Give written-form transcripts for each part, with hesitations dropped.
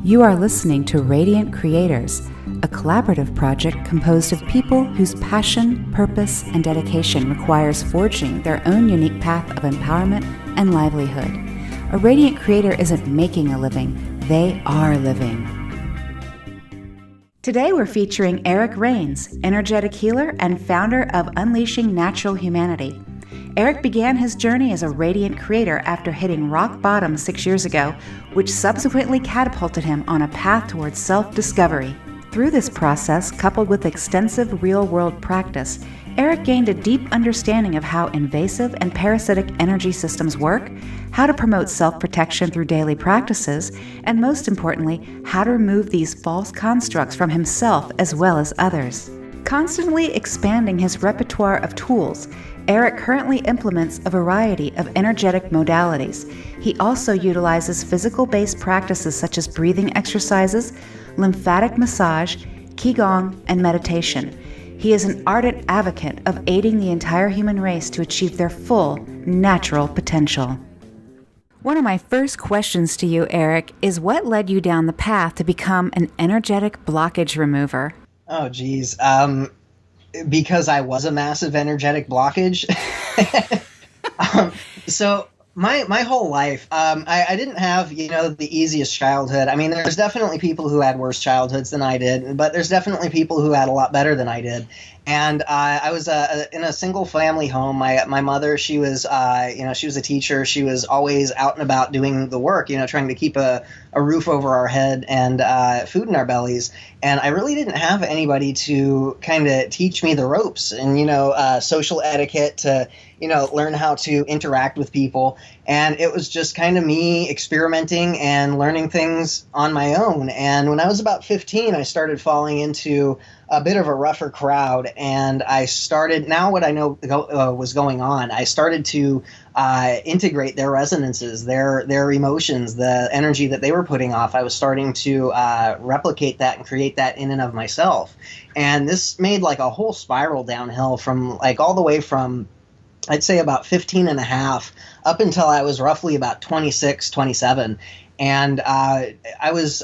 You are listening to Radiant Creators, a collaborative project composed of people whose passion, purpose, and dedication requires forging their own unique path of empowerment and livelihood. A radiant creator isn't making a living, they are living. Today we're featuring Eric Rains, energetic healer and founder of Unleashing Natural Humanity. Eric began his journey as a radiant creator after hitting rock bottom 6 years ago, which subsequently catapulted him on a path towards self-discovery. Through this process, coupled with extensive real-world practice, Eric gained a deep understanding of how invasive and parasitic energy systems work, how to promote self-protection through daily practices, and most importantly, how to remove these false constructs from himself as well as others. Constantly expanding his repertoire of tools, Eric currently implements a variety of energetic modalities. He also utilizes physical-based practices such as breathing exercises, lymphatic massage, qigong, and meditation. He is an ardent advocate of aiding the entire human race to achieve their full, natural potential. One of my first questions to you, Eric, is what led you down the path to become an energetic blockage remover? Oh, geez. Because I was a massive energetic blockage. So my whole life, I didn't have, the easiest childhood. I mean, there's definitely people who had worse childhoods than I did, but there's definitely people who had a lot better than I did. And I was in a single family home. My mother, she was, she was a teacher. She was always out and about doing the work, trying to keep a roof over our head and food in our bellies. And I really didn't have anybody to kind of teach me the ropes and, social etiquette to, learn how to interact with people. And it was just kind of me experimenting and learning things on my own. And when I was about 15, I started falling into a bit of a rougher crowd, and I started, now what I know was going on, I started to integrate their resonances, their emotions, the energy that they were putting off. I was starting to replicate that and create that in and of myself. And this made like a whole spiral downhill from like all the way from, I'd say about 15 and a half up until I was roughly about 26, 27. And I was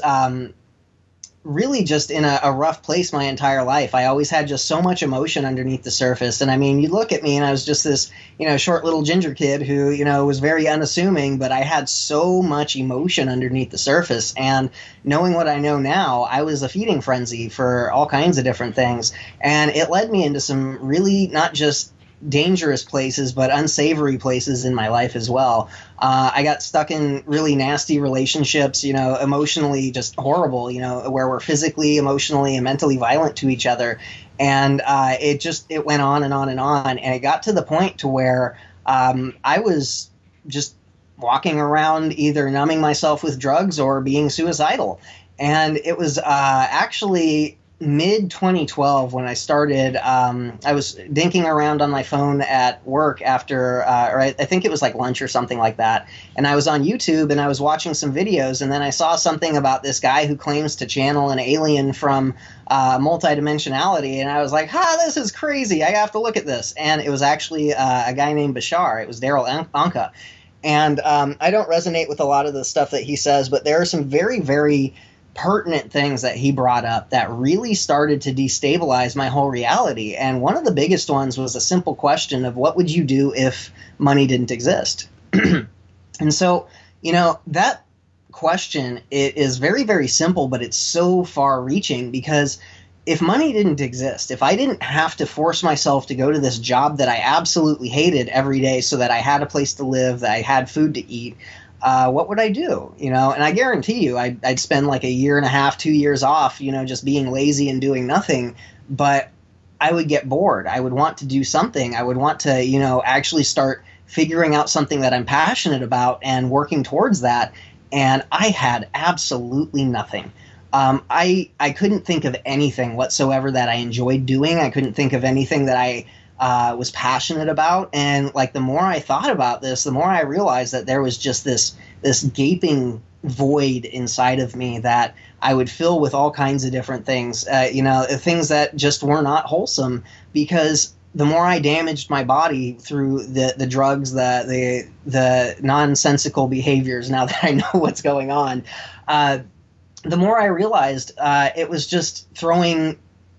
really just in a rough place my entire life. I always had just so much emotion underneath the surface. And I mean, you look at me and I was just this, short little ginger kid who, was very unassuming, but I had so much emotion underneath the surface. And knowing what I know now, I was a feeding frenzy for all kinds of different things. And it led me into some really not just dangerous places, but unsavory places in my life as well. I got stuck in really nasty relationships, emotionally just horrible, where we're physically, emotionally, and mentally violent to each other. And it went on and on and on. And it got to the point to where I was just walking around either numbing myself with drugs or being suicidal. And it was actually mid 2012 when I started. I was dinking around on my phone at work after, or I think it was like lunch or something like that. And I was on YouTube and I was watching some videos, and then I saw something about this guy who claims to channel an alien from multidimensionality. And I was like, this is crazy. I have to look at this. And it was actually a guy named Bashar. It was Daryl Anka. And I don't resonate with a lot of the stuff that he says, but there are some very, very pertinent things that he brought up that really started to destabilize my whole reality. And one of the biggest ones was a simple question of what would you do if money didn't exist? And so, that question, it is very, very simple, but it's so far reaching, because if money didn't exist, if I didn't have to force myself to go to this job that I absolutely hated every day so that I had a place to live, that I had food to eat, what would I do? And I guarantee you I'd spend like a year and a half, 2 years off, just being lazy and doing nothing. But I would get bored. I would want to do something. I would want to, actually start figuring out something that I'm passionate about and working towards that. And I had absolutely nothing. I couldn't think of anything whatsoever that I enjoyed doing. I couldn't think of anything that I was passionate about. And like the more I thought about this, the more I realized that there was just this gaping void inside of me that I would fill with all kinds of different things, things that just were not wholesome, because the more I damaged my body through the drugs, the nonsensical behaviors, now that I know what's going on, the more I realized it was just throwing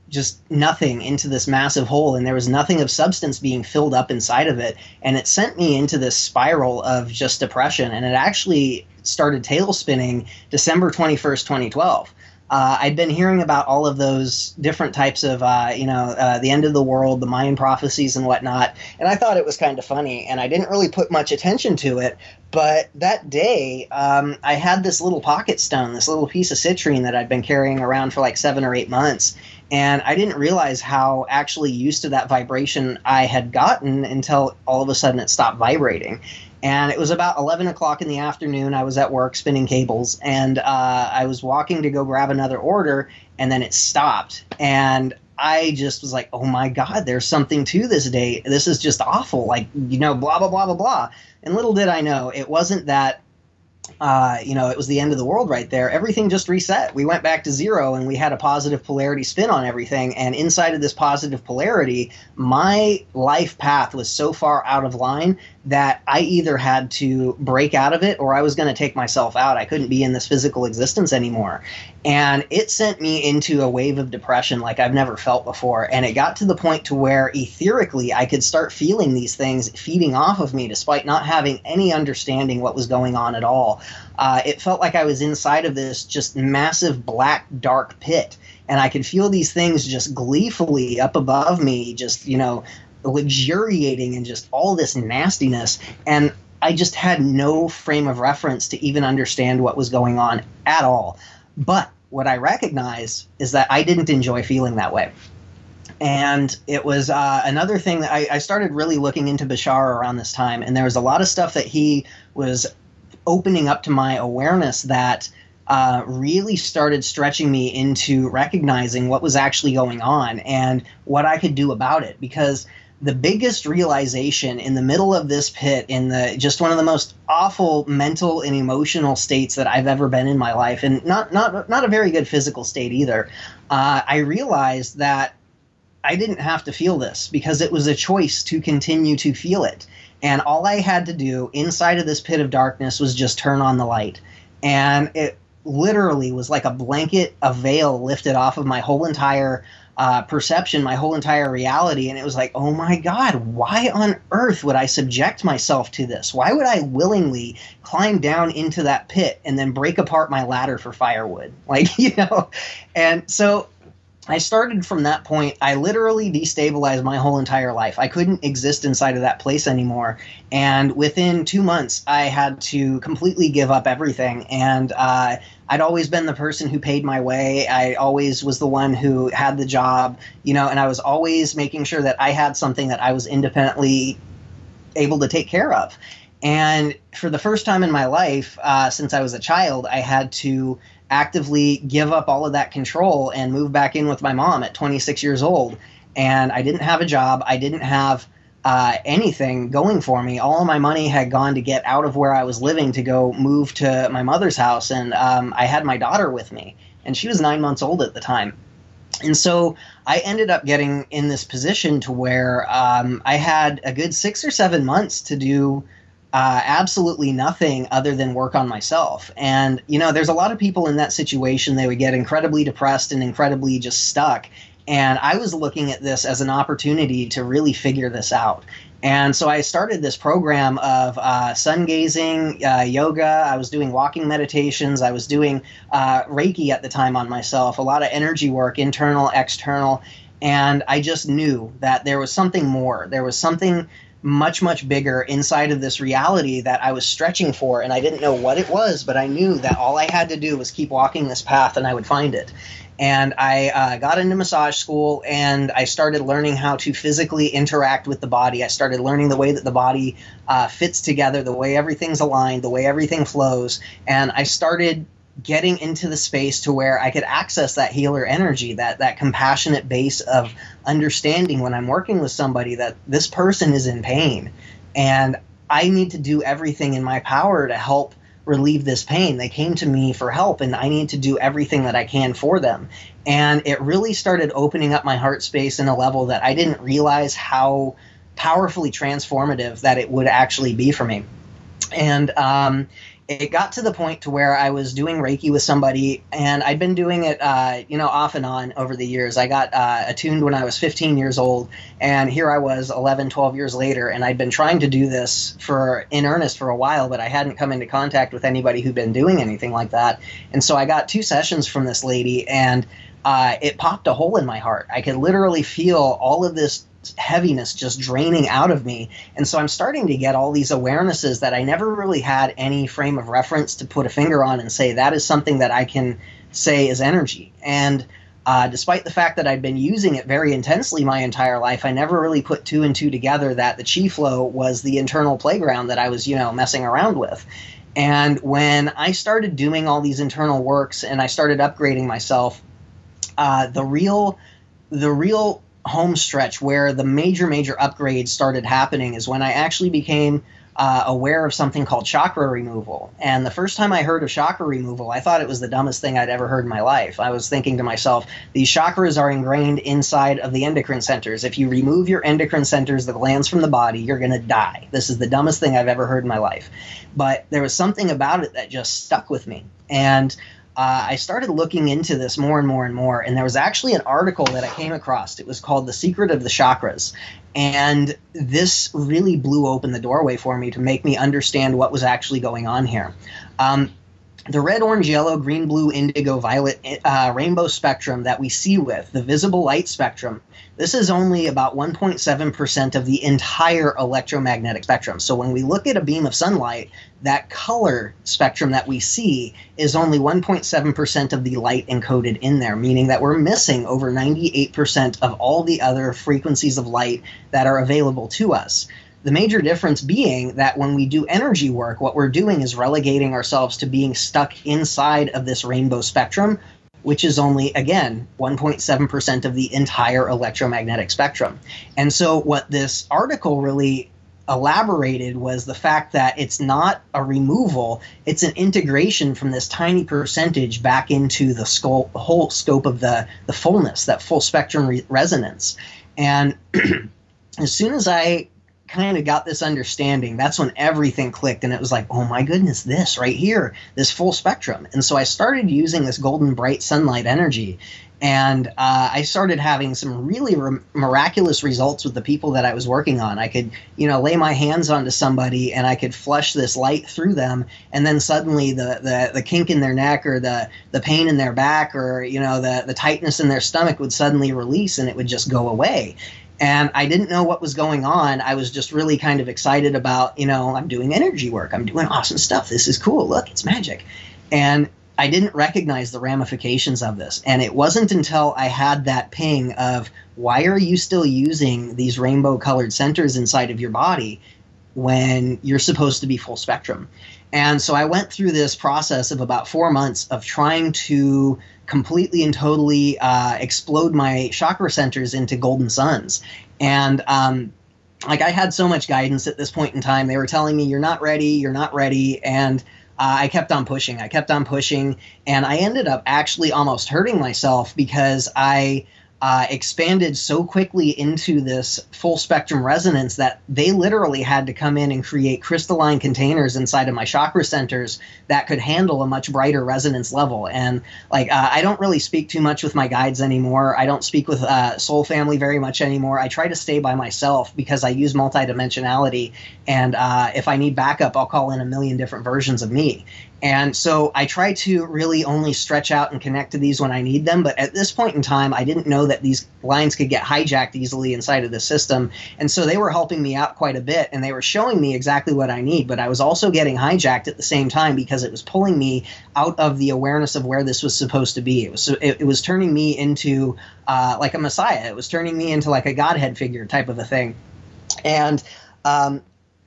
just nothing into this massive hole, and there was nothing of substance being filled up inside of it. And it sent me into this spiral of just depression. And it actually started tail spinning December 21st, 2012. I'd been hearing about all of those different types of, the end of the world, the Mayan prophecies and whatnot, and I thought it was kind of funny, and I didn't really put much attention to it. But that day, I had this little pocket stone, this little piece of citrine that I'd been carrying around for like 7 or 8 months, and I didn't realize how actually used to that vibration I had gotten until all of a sudden it stopped vibrating. And it was about 11 o'clock in the afternoon. I was at work spinning cables, and I was walking to go grab another order, and then it stopped. And I just was like, oh my God, there's something to this day. This is just awful. Like, blah, blah, blah, blah, blah. And little did I know, it wasn't that, it was the end of the world right there. Everything just reset. We went back to zero, and we had a positive polarity spin on everything. And inside of this positive polarity, my life path was so far out of line that I either had to break out of it or I was going to take myself out. I couldn't be in this physical existence anymore. And it sent me into a wave of depression like I've never felt before. And it got to the point to where etherically I could start feeling these things feeding off of me despite not having any understanding what was going on at all. It felt like I was inside of this just massive black dark pit. And I could feel these things just gleefully up above me, just, luxuriating in just all this nastiness. And I just had no frame of reference to even understand what was going on at all. But what I recognize is that I didn't enjoy feeling that way. And it was another thing that I started really looking into Bashar around this time. And there was a lot of stuff that he was opening up to my awareness that really started stretching me into recognizing what was actually going on and what I could do about it. Because the biggest realization in the middle of this pit, in the just one of the most awful mental and emotional states that I've ever been in my life, and not a very good physical state either, I realized that I didn't have to feel this because it was a choice to continue to feel it. And all I had to do inside of this pit of darkness was just turn on the light. And it literally was like a blanket, a veil lifted off of my whole entire perception, my whole entire reality. And it was like, oh my God, why on earth would I subject myself to this? Why would I willingly climb down into that pit and then break apart my ladder for firewood? And so I started from that point. I literally destabilized my whole entire life. I couldn't exist inside of that place anymore. And within 2 months, I had to completely give up everything. And I'd always been the person who paid my way. I always was the one who had the job, and I was always making sure that I had something that I was independently able to take care of. And for the first time in my life, since I was a child, I had to actively give up all of that control and move back in with my mom at 26 years old. And I didn't have a job. I didn't have anything going for me. All of my money had gone to get out of where I was living to go move to my mother's house. And I had my daughter with me, and she was 9 months old at the time. And so I ended up getting in this position to where I had a good 6 or 7 months to do absolutely nothing other than work on myself. And, there's a lot of people in that situation. They would get incredibly depressed and incredibly just stuck. And I was looking at this as an opportunity to really figure this out. And so I started this program of sun gazing, yoga. I was doing walking meditations. I was doing Reiki at the time on myself, a lot of energy work, internal, external. And I just knew that there was something more. There was something much, much bigger inside of this reality that I was stretching for, and I didn't know what it was, but I knew that all I had to do was keep walking this path and I would find it. And I got into massage school, and I started learning how to physically interact with the body. I started learning the way that the body fits together, the way everything's aligned, the way everything flows, and I started getting into the space to where I could access that healer energy, that compassionate base of understanding when I'm working with somebody that this person is in pain and I need to do everything in my power to help relieve this pain. They came to me for help, and I need to do everything that I can for them. And it really started opening up my heart space in a level that I didn't realize how powerfully transformative that it would actually be for me. And it got to the point to where I was doing Reiki with somebody, and I'd been doing it, off and on over the years. I got attuned when I was 15 years old, and here I was 11, 12 years later, and I'd been trying to do this in earnest for a while, but I hadn't come into contact with anybody who'd been doing anything like that. And so I got 2 sessions from this lady, and it popped a hole in my heart. I could literally feel all of this heaviness just draining out of me. And so I'm starting to get all these awarenesses that I never really had any frame of reference to put a finger on and say that is something that I can say is energy. And despite the fact that I'd been using it very intensely my entire life, I never really put 2 and 2 together that the chi flow was the internal playground that I was, messing around with. And when I started doing all these internal works and I started upgrading myself, the real home stretch where the major upgrades started happening is when I actually became aware of something called chakra removal. And the first time I heard of chakra removal, I thought it was the dumbest thing I'd ever heard in my life. I was thinking to myself, these chakras are ingrained inside of the endocrine centers. If you remove your endocrine centers, the glands from the body, you're going to die. This is the dumbest thing I've ever heard in my life. But there was something about it that just stuck with me. And I started looking into this more and more and more, and there was actually an article that I came across. It was called The Secret of the Chakras, and this really blew open the doorway for me to make me understand what was actually going on here. The red, orange, yellow, green, blue, indigo, violet rainbow spectrum that we see with the visible light spectrum, this is only about 1.7% of the entire electromagnetic spectrum. So when we look at a beam of sunlight, that color spectrum that we see is only 1.7% of the light encoded in there, meaning that we're missing over 98% of all the other frequencies of light that are available to us. The major difference being that when we do energy work, what we're doing is relegating ourselves to being stuck inside of this rainbow spectrum, which is only, again, 1.7% of the entire electromagnetic spectrum. And so what this article really elaborated was the fact that it's not a removal, it's an integration from this tiny percentage back into the whole scope of the fullness, that full spectrum resonance. And as soon as I kind of got this understanding, that's when everything clicked, and it was like, oh my goodness, this right here, this full spectrum. And so I started using this golden bright sunlight energy, and I started having some really miraculous results with the people that I was working on. I could, lay my hands onto somebody and I could flush this light through them, and then suddenly the kink in their neck or the pain in their back or, the tightness in their stomach would suddenly release and it would just go away. And I didn't know what was going on. I was just really kind of excited about, I'm doing energy work. I'm doing awesome stuff. This is cool. Look, it's magic. And I didn't recognize the ramifications of this. And it wasn't until I had that ping of, why are you still using these rainbow colored centers inside of your body when you're supposed to be full spectrum? And so I went through this process of about 4 months of trying to completely and totally explode my chakra centers into golden suns. And I had so much guidance at this point in time. They were telling me, you're not ready. And I kept on pushing. And I ended up actually almost hurting myself because I expanded so quickly into this full spectrum resonance that they literally had to come in and create crystalline containers inside of my chakra centers that could handle a much brighter resonance level. And I don't really speak too much with my guides anymore. I don't speak with Soul Family very much anymore. I try to stay by myself because I use multidimensionality. And if I need backup, I'll call in a million different versions of me. And so I try to really only stretch out and connect to these when I need them. But at this point in time, I didn't know that these lines could get hijacked easily inside of the system. And so they were helping me out quite a bit, and they were showing me exactly what I need. But I was also getting hijacked at the same time because it was pulling me out of the awareness of where this was supposed to be. It was turning me into like a messiah. It was turning me into like a godhead figure type of a thing. And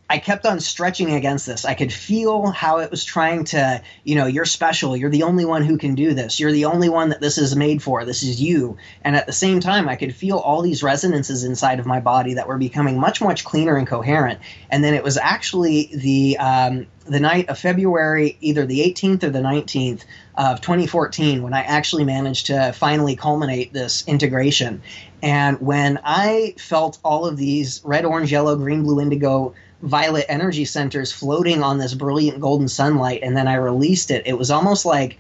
I kept on stretching against this. I could feel how it was trying to, you're special. You're the only one who can do this. You're the only one that this is made for. This is you. And at the same time, I could feel all these resonances inside of my body that were becoming much, much cleaner and coherent. And then it was actually the night of February, either the 18th or the 19th of 2014, when I actually managed to finally culminate this integration. And when I felt all of these red, orange, yellow, green, blue, indigo, violet energy centers floating on this brilliant golden sunlight, and then I released it, it was almost like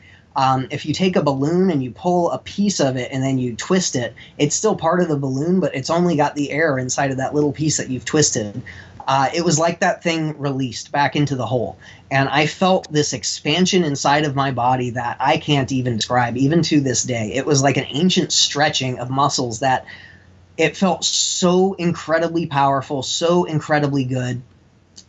if you take a balloon and you pull a piece of it and then you twist it, it's still part of the balloon, but it's only got the air inside of that little piece that you've twisted. It was like that thing released back into the hole. And I felt this expansion inside of my body that I can't even describe, even to this day. It was like an ancient stretching of muscles that it felt so incredibly powerful, so incredibly good,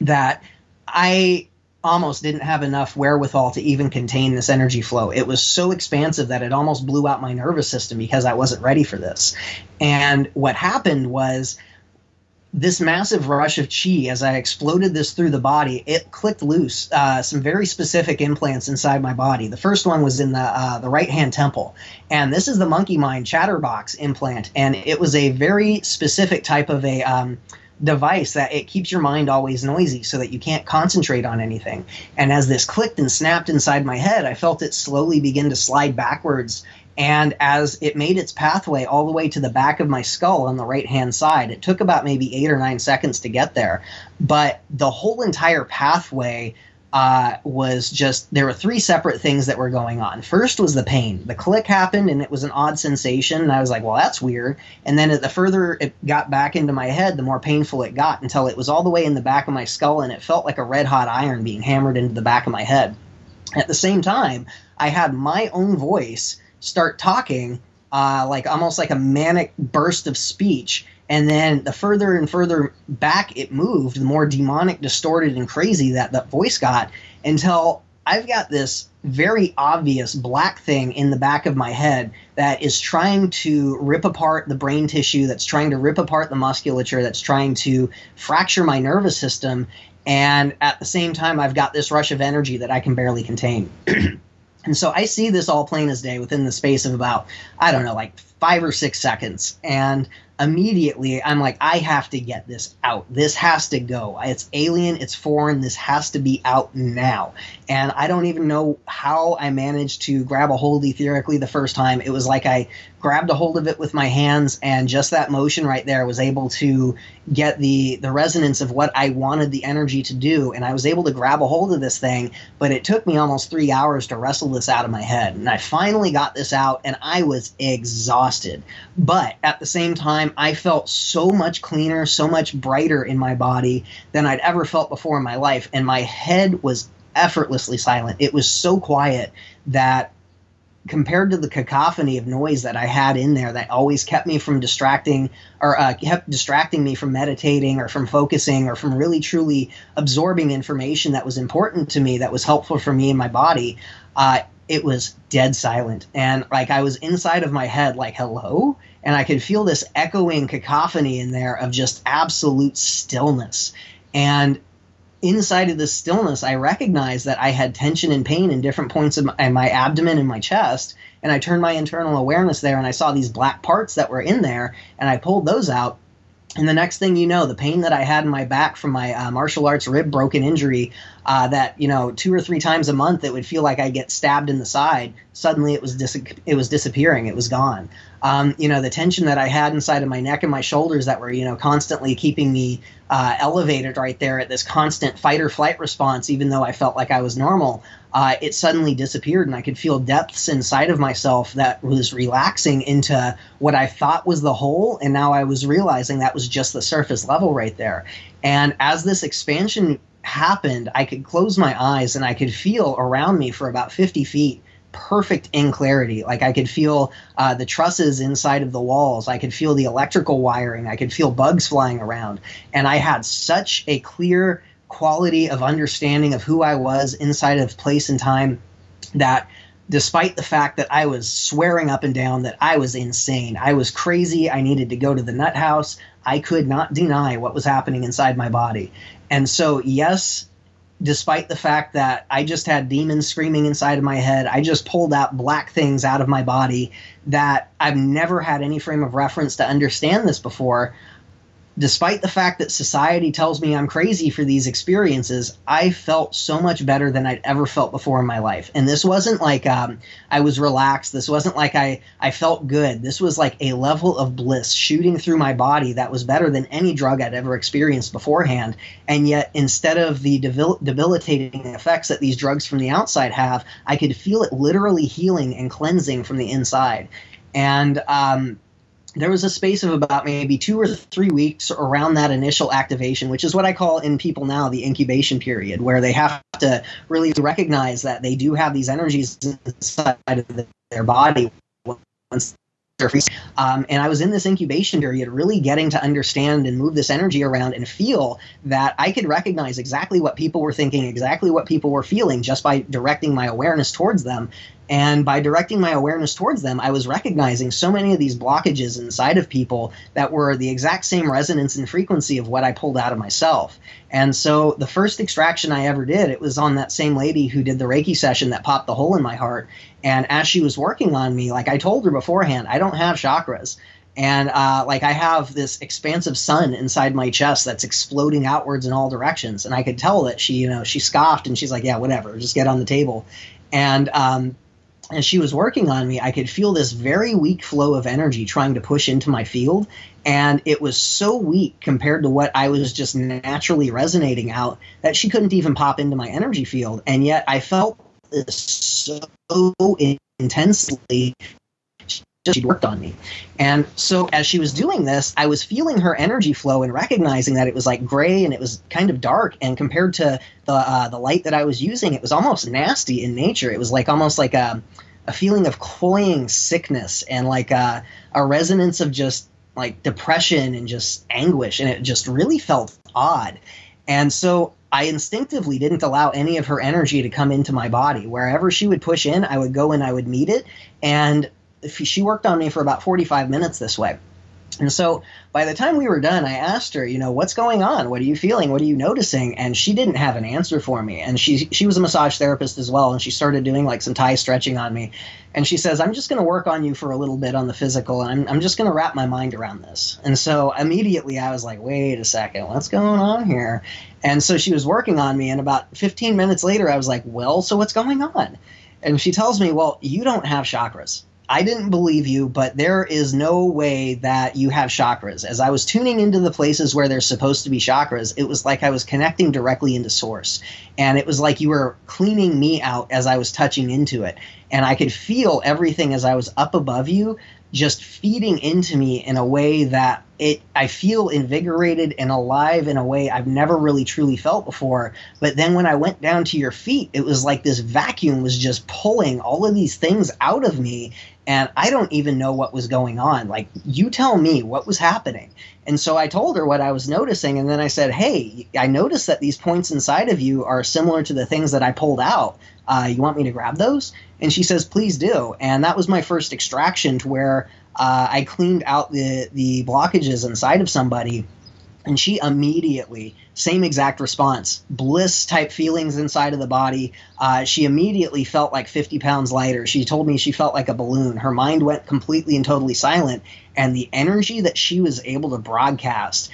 that I almost didn't have enough wherewithal to even contain this energy flow. It was so expansive that it almost blew out my nervous system because I wasn't ready for this. And what happened was this massive rush of chi, as I exploded this through the body, it clicked loose some very specific implants inside my body. The first one was in the right-hand temple. And this is the monkey mind chatterbox implant. And it was a very specific type of a device that it keeps your mind always noisy so that you can't concentrate on anything. And as this clicked and snapped inside my head, I felt it slowly begin to slide backwards. And as it made its pathway all the way to the back of my skull on the right-hand side, it took about maybe 8 or 9 seconds to get there. But the whole entire pathway was just, there were 3 separate things that were going on. First was the pain. The click happened and it was an odd sensation. And I was like, well, that's weird. And then the further it got back into my head, the more painful it got, until it was all the way in the back of my skull and it felt like a red hot iron being hammered into the back of my head. At the same time, I had my own voice start talking like almost like a manic burst of speech. And then the further and further back it moved, the more demonic, distorted, and crazy that voice got, until I've got this very obvious black thing in the back of my head that is trying to rip apart the brain tissue, that's trying to rip apart the musculature, that's trying to fracture my nervous system. And at the same time, I've got this rush of energy that I can barely contain. And so I see this all plain as day within the space of about, I don't know, like 5 or 6 seconds. And immediately I'm like, I have to get this out. This has to go. It's alien. It's foreign. This has to be out now. And I don't even know how I managed to grab a hold etherically the first time. It was like I grabbed a hold of it with my hands, and just that motion right there was able to get the resonance of what I wanted the energy to do. And I was able to grab a hold of this thing, but it took me almost 3 hours to wrestle this out of my head. And I finally got this out, and I was exhausted. But at the same time, I felt so much cleaner, so much brighter in my body than I'd ever felt before in my life. And my head was effortlessly silent. It was so quiet that, compared to the cacophony of noise that I had in there that always kept me from distracting, or kept distracting me from meditating or from focusing or from really truly absorbing information that was important to me, that was helpful for me and my body, it was dead silent. And like I was inside of my head like, hello? And I could feel this echoing cacophony in there of just absolute stillness. And inside of this stillness, I recognized that I had tension and pain in different points of my abdomen and my chest. And I turned my internal awareness there, and I saw these black parts that were in there, and I pulled those out. And the next thing you know, the pain that I had in my back from my martial arts rib broken injury, that, 2 or 3 times a month it would feel like I get stabbed in the side. Suddenly it was disappearing. It was gone. The tension that I had inside of my neck and my shoulders that were, constantly keeping me elevated right there at this constant fight or flight response, even though I felt like I was normal, it suddenly disappeared, and I could feel depths inside of myself that was relaxing into what I thought was the whole, and now I was realizing that was just the surface level right there. And as this expansion happened, I could close my eyes and I could feel around me for about 50 feet perfect in clarity. Like I could feel the trusses inside of the walls. I could feel the electrical wiring. I could feel bugs flying around. And I had such a clear quality of understanding of who I was inside of place and time that, despite the fact that I was swearing up and down that I was insane, I was crazy, I needed to go to the nut house, I could not deny what was happening inside my body. And so, yes, despite the fact that I just had demons screaming inside of my head, I just pulled out black things out of my body that I've never had any frame of reference to understand this before. Despite the fact that society tells me I'm crazy for these experiences, I felt so much better than I'd ever felt before in my life. And this wasn't like I was relaxed. This wasn't like I felt good. This was like a level of bliss shooting through my body that was better than any drug I'd ever experienced beforehand. And yet, instead of the debilitating effects that these drugs from the outside have, I could feel it literally healing and cleansing from the inside. And there was a space of about maybe 2 or 3 weeks around that initial activation, which is what I call in people now the incubation period, where they have to really recognize that they do have these energies inside of their body once they're free. And I was in this incubation period really getting to understand and move this energy around and feel that I could recognize exactly what people were thinking, exactly what people were feeling just by directing my awareness towards them. And by directing my awareness towards them, I was recognizing so many of these blockages inside of people that were the exact same resonance and frequency of what I pulled out of myself. And so the first extraction I ever did, it was on that same lady who did the Reiki session that popped the hole in my heart. And as she was working on me, like I told her beforehand, I don't have chakras. And like I have this expansive sun inside my chest that's exploding outwards in all directions. And I could tell that she scoffed and she's like, yeah, whatever, just get on the table. And as she was working on me, I could feel this very weak flow of energy trying to push into my field. And it was so weak compared to what I was just naturally resonating out that she couldn't even pop into my energy field. And yet I felt this so intensely. She'd worked on me. And so as she was doing this, I was feeling her energy flow and recognizing that it was like gray and it was kind of dark. And compared to the light that I was using, it was almost nasty in nature. It was like almost like a feeling of cloying sickness and like a resonance of just like depression and just anguish. And it just really felt odd. And so I instinctively didn't allow any of her energy to come into my body. Wherever she would push in, I would go and I would meet it. And she worked on me for about 45 minutes this way. And so by the time we were done, I asked her, what's going on? What are you feeling? What are you noticing? And she didn't have an answer for me. And she was a massage therapist as well. And she started doing like some Thai stretching on me. And she says, I'm just going to work on you for a little bit on the physical. And I'm just going to wrap my mind around this. And so immediately I was like, wait a second, what's going on here? And so she was working on me. And about 15 minutes later, I was like, well, so what's going on? And she tells me, well, you don't have chakras. I didn't believe you, but there is no way that you have chakras. As I was tuning into the places where there's supposed to be chakras, it was like I was connecting directly into source. And it was like you were cleaning me out as I was touching into it. And I could feel everything as I was up above you just feeding into me in a way that I feel invigorated and alive in a way I've never really truly felt before. But then when I went down to your feet, it was like this vacuum was just pulling all of these things out of me. And I don't even know what was going on. Like, you tell me what was happening. And so I told her what I was noticing. And then I said, hey, I noticed that these points inside of you are similar to the things that I pulled out. You want me to grab those? And she says, please do. And that was my first extraction to where I cleaned out the blockages inside of somebody. And she immediately, same exact response, bliss type feelings inside of the body. She immediately felt like 50 pounds lighter. She told me she felt like a balloon. Her mind went completely and totally silent. And the energy that she was able to broadcast,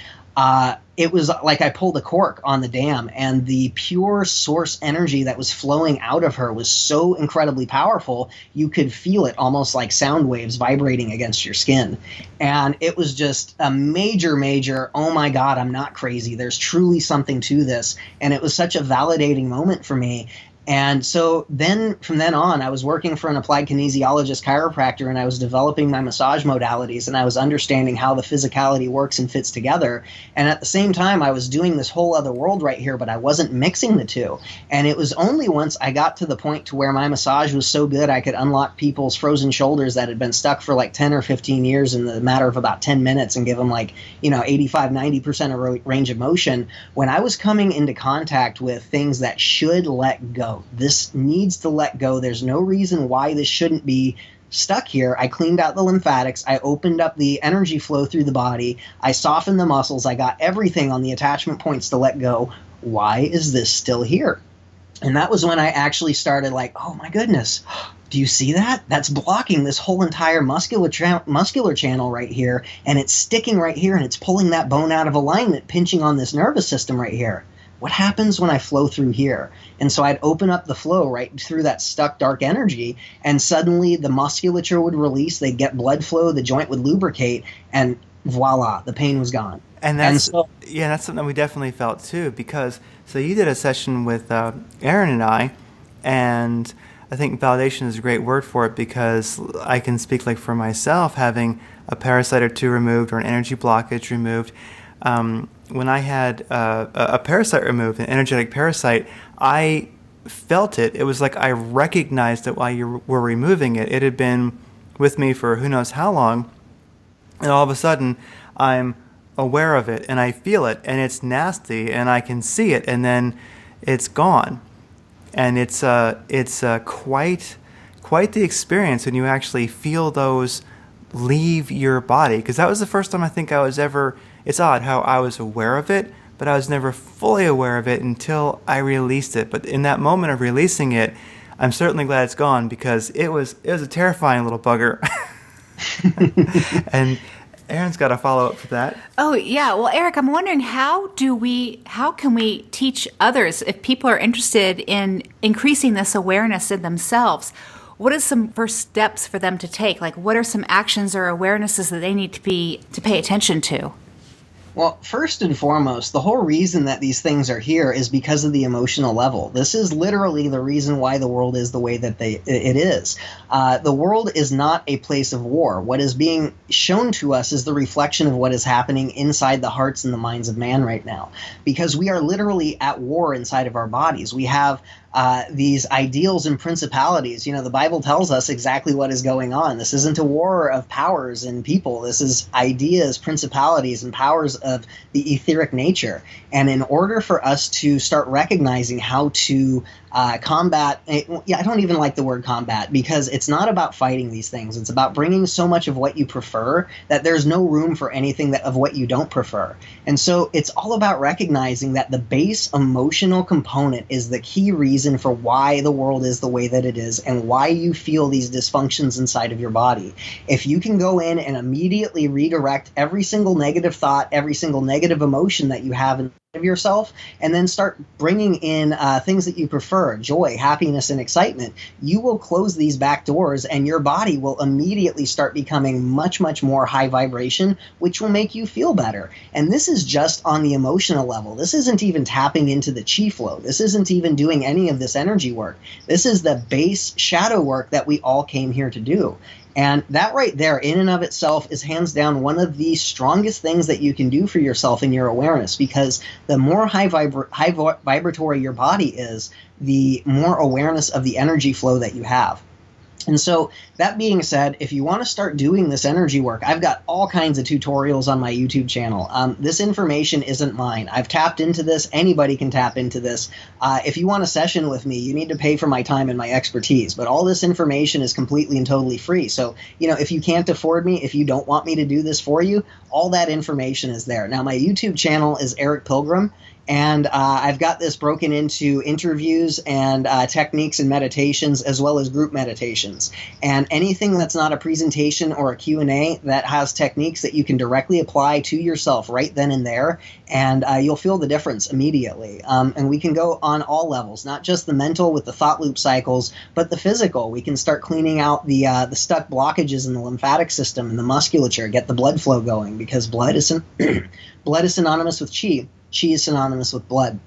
it was like I pulled a cork on the dam, and the pure source energy that was flowing out of her was so incredibly powerful, you could feel it almost like sound waves vibrating against your skin. And it was just a major, oh my God, I'm not crazy. There's truly something to this. And it was such a validating moment for me. And so then from then on, I was working for an applied kinesiologist chiropractor, and I was developing my massage modalities, and I was understanding how the physicality works and fits together. And at the same time, I was doing this whole other world right here, but I wasn't mixing the two. And it was only once I got to the point to where my massage was so good I could unlock people's frozen shoulders that had been stuck for like 10 or 15 years in the matter of about 10 minutes and give them like, 85, 90% of range of motion, when I was coming into contact with things that should let go. This needs to let go. There's no reason why this shouldn't be stuck here. I cleaned out the lymphatics. I opened up the energy flow through the body. I softened the muscles. I got everything on the attachment points to let go. Why is this still here? And that was when I actually started like, oh my goodness, do you see that? That's blocking this whole entire muscular channel right here. And it's sticking right here, and it's pulling that bone out of alignment, pinching on this nervous system right here. What happens when I flow through here? And so I'd open up the flow right through that stuck dark energy, and suddenly the musculature would release, they'd get blood flow, the joint would lubricate, and voila, the pain was gone. And that's something we definitely felt too, because so you did a session with Aaron and I, and I think validation is a great word for it, because I can speak like for myself, having a parasite or two removed or an energy blockage removed. When I had a parasite removed, an energetic parasite, I felt it. It was like I recognized it while you were removing it. It had been with me for who knows how long, and all of a sudden I'm aware of it and I feel it, and it's nasty and I can see it, and then it's gone. And it's quite the experience when you actually feel those leave your body, because that was the first time I think I was ever. It's odd how I was aware of it, but I was never fully aware of it until I released it. But in that moment of releasing it, I'm certainly glad it's gone, because it was a terrifying little bugger. And Aaron's got a follow-up for that. Oh, yeah. Well, Eric, I'm wondering how can we teach others, if people are interested in increasing this awareness in themselves? What are some first steps for them to take? Like, what are some actions or awarenesses that they need to pay attention to? Well, first and foremost, the whole reason that these things are here is because of the emotional level. This is literally the reason why the world is the way that it is. The world is not a place of war. What is being shown to us is the reflection of what is happening inside the hearts and the minds of man right now, because we are literally at war inside of our bodies. We have these ideals and principalities. The Bible tells us exactly what is going on. This isn't a war of powers and people. This is ideas, principalities, and powers of the etheric nature. And in order for us to start recognizing how to combat, I don't even like the word combat, because it's not about fighting these things. It's about bringing so much of what you prefer that there's no room for anything of what you don't prefer. And so it's all about recognizing that the base emotional component is the key reason for why the world is the way that it is and why you feel these dysfunctions inside of your body. If you can go in and immediately redirect every single negative thought, every single negative emotion that you have in of yourself, and then start bringing in things that you prefer, joy, happiness, and excitement, you will close these back doors, and your body will immediately start becoming much, much more high vibration, which will make you feel better. And this is just on the emotional level. This isn't even tapping into the chi flow. This isn't even doing any of this energy work. This is the base shadow work that we all came here to do. And that right there, in and of itself, is hands down one of the strongest things that you can do for yourself in your awareness, because the more high vibratory your body is, the more awareness of the energy flow that you have. And so that being said, if you want to start doing this energy work, I've got all kinds of tutorials on my YouTube channel. This information isn't mine. I've tapped into this. Anybody can tap into this. If you want a session with me, you need to pay for my time and my expertise. But all this information is completely and totally free. So, if you can't afford me, if you don't want me to do this for you, all that information is there. Now, my YouTube channel is Eric Pilgrim. And I've got this broken into interviews and techniques and meditations, as well as group meditations. And anything that's not a presentation or a Q&A that has techniques that you can directly apply to yourself right then and there, and you'll feel the difference immediately. And we can go on all levels, not just the mental with the thought loop cycles, but the physical. We can start cleaning out the stuck blockages in the lymphatic system and the musculature, get the blood flow going, because blood is synonymous with chi. Chi is synonymous with blood.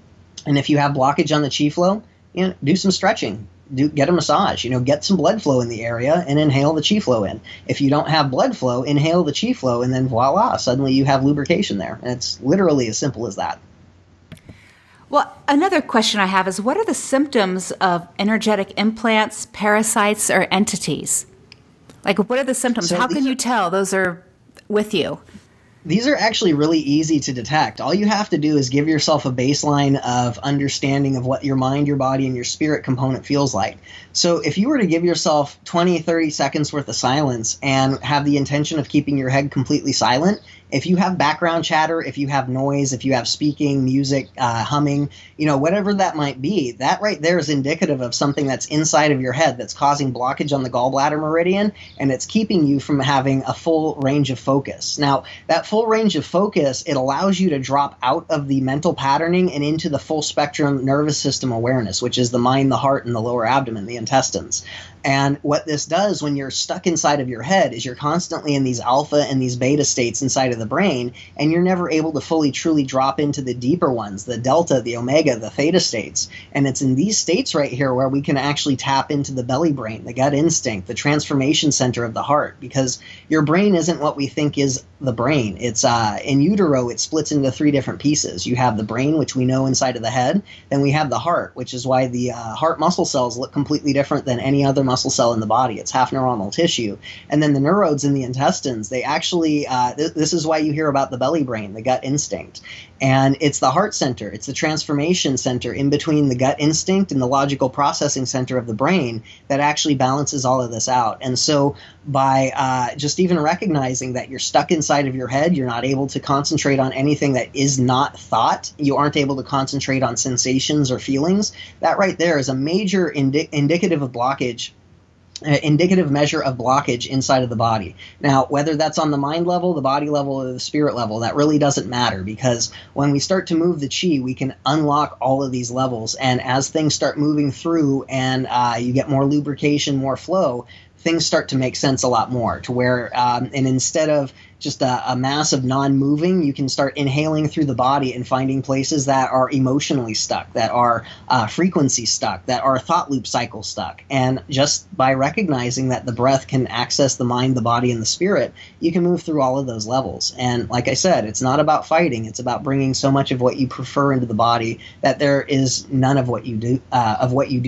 And if you have blockage on the chi flow, do some stretching, get a massage, get some blood flow in the area and inhale the chi flow in. If you don't have blood flow, inhale the chi flow, and then voila, suddenly you have lubrication there. And it's literally as simple as that. Well, another question I have is, what are the symptoms of energetic implants, parasites, or entities? Like, what are the symptoms? How can you tell those are with you? These are actually really easy to detect. All you have to do is give yourself a baseline of understanding of what your mind, your body, and your spirit component feels like. So if you were to give yourself 20, 30 seconds worth of silence and have the intention of keeping your head completely silent, if you have background chatter, if you have noise, if you have speaking, music, humming, whatever that might be, that right there is indicative of something that's inside of your head that's causing blockage on the gallbladder meridian, and it's keeping you from having a full range of focus. Now, that full range of focus, it allows you to drop out of the mental patterning and into the full spectrum nervous system awareness, which is the mind, the heart, and the lower abdomen, the intestines. And what this does when you're stuck inside of your head is you're constantly in these alpha and these beta states inside of the brain, and you're never able to fully truly drop into the deeper ones, the delta, the omega, the theta states. And it's in these states right here where we can actually tap into the belly brain, the gut instinct, the transformation center of the heart, because your brain isn't what we think is the brain. It's in utero, it splits into 3 different pieces. You have the brain, which we know inside of the head, then we have the heart, which is why the heart muscle cells look completely different than any other muscle cell in the body. It's half neuronal tissue. And then the neurodes in the intestines, they actually, this is why you hear about the belly brain, the gut instinct. And it's the heart center, it's the transformation center in between the gut instinct and the logical processing center of the brain that actually balances all of this out. And so by just even recognizing that you're stuck inside of your head, you're not able to concentrate on anything that is not thought, you aren't able to concentrate on sensations or feelings, that right there is a major indicative of blockage. Indicative measure of blockage inside of the body. Now, whether that's on the mind level, the body level, or the spirit level, that really doesn't matter, because when we start to move the chi, we can unlock all of these levels. And as things start moving through and you get more lubrication, more flow, things start to make sense a lot more, to where, and instead of just a mass of non-moving, you can start inhaling through the body and finding places that are emotionally stuck, that are frequency stuck, that are thought loop cycle stuck. And just by recognizing that the breath can access the mind, the body, and the spirit, you can move through all of those levels. And like I said, it's not about fighting. It's about bringing so much of what you prefer into the body that there is none of what you do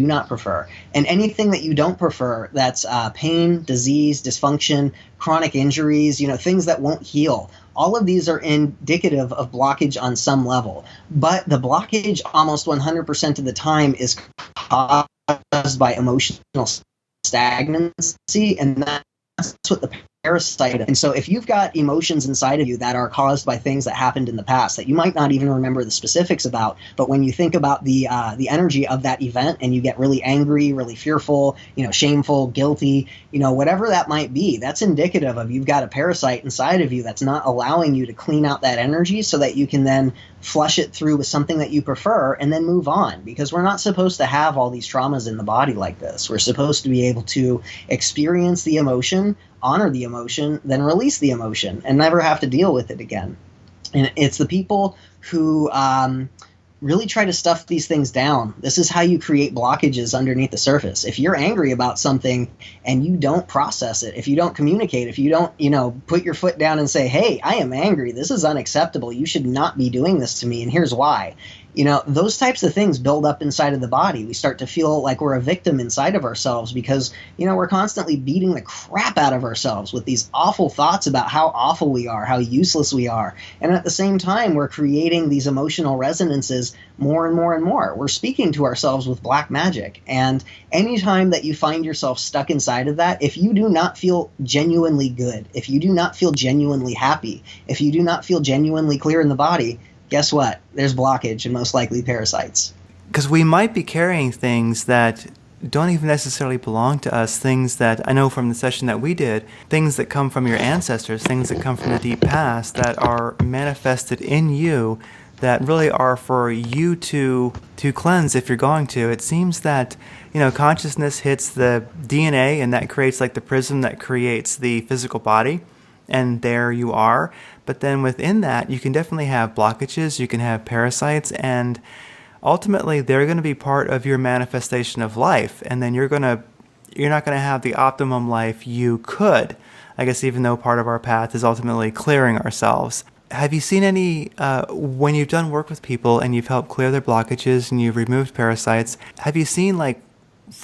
not prefer. And anything that you don't prefer, that's pain, disease, dysfunction, chronic injuries, things that won't heal. All of these are indicative of blockage on some level. But the blockage almost 100% of the time is caused by emotional stagnancy, and that's what the parasite is. And so if you've got emotions inside of you that are caused by things that happened in the past that you might not even remember the specifics about, but when you think about the energy of that event and you get really angry, really fearful, shameful, guilty, whatever that might be, that's indicative of you've got a parasite inside of you that's not allowing you to clean out that energy so that you can then flush it through with something that you prefer and then move on. Because we're not supposed to have all these traumas in the body like this. We're supposed to be able to experience the emotion, honor the emotion, then release the emotion and never have to deal with it again. And it's the people who really try to stuff these things down. This is how you create blockages underneath the surface. If you're angry about something and you don't process it, if you don't communicate, if you don't, put your foot down and say, hey, I am angry, this is unacceptable, you should not be doing this to me, and here's why. Those types of things build up inside of the body. We start to feel like we're a victim inside of ourselves because, we're constantly beating the crap out of ourselves with these awful thoughts about how awful we are, how useless we are. And at the same time, we're creating these emotional resonances more and more and more. We're speaking to ourselves with black magic. And anytime that you find yourself stuck inside of that, if you do not feel genuinely good, if you do not feel genuinely happy, if you do not feel genuinely clear in the body, guess what? There's blockage and most likely parasites. Because we might be carrying things that don't even necessarily belong to us, things that I know from the session that we did, things that come from your ancestors, things that come from the deep past that are manifested in you that really are for you to cleanse if you're going to. It seems that, consciousness hits the DNA and that creates like the prism that creates the physical body, and there you are. But then within that, you can definitely have blockages, you can have parasites, and ultimately they're going to be part of your manifestation of life. And then you're not going to have the optimum life you could. I guess even though part of our path is ultimately clearing ourselves. Have you seen any, when you've done work with people and you've helped clear their blockages and you've removed parasites, have you seen like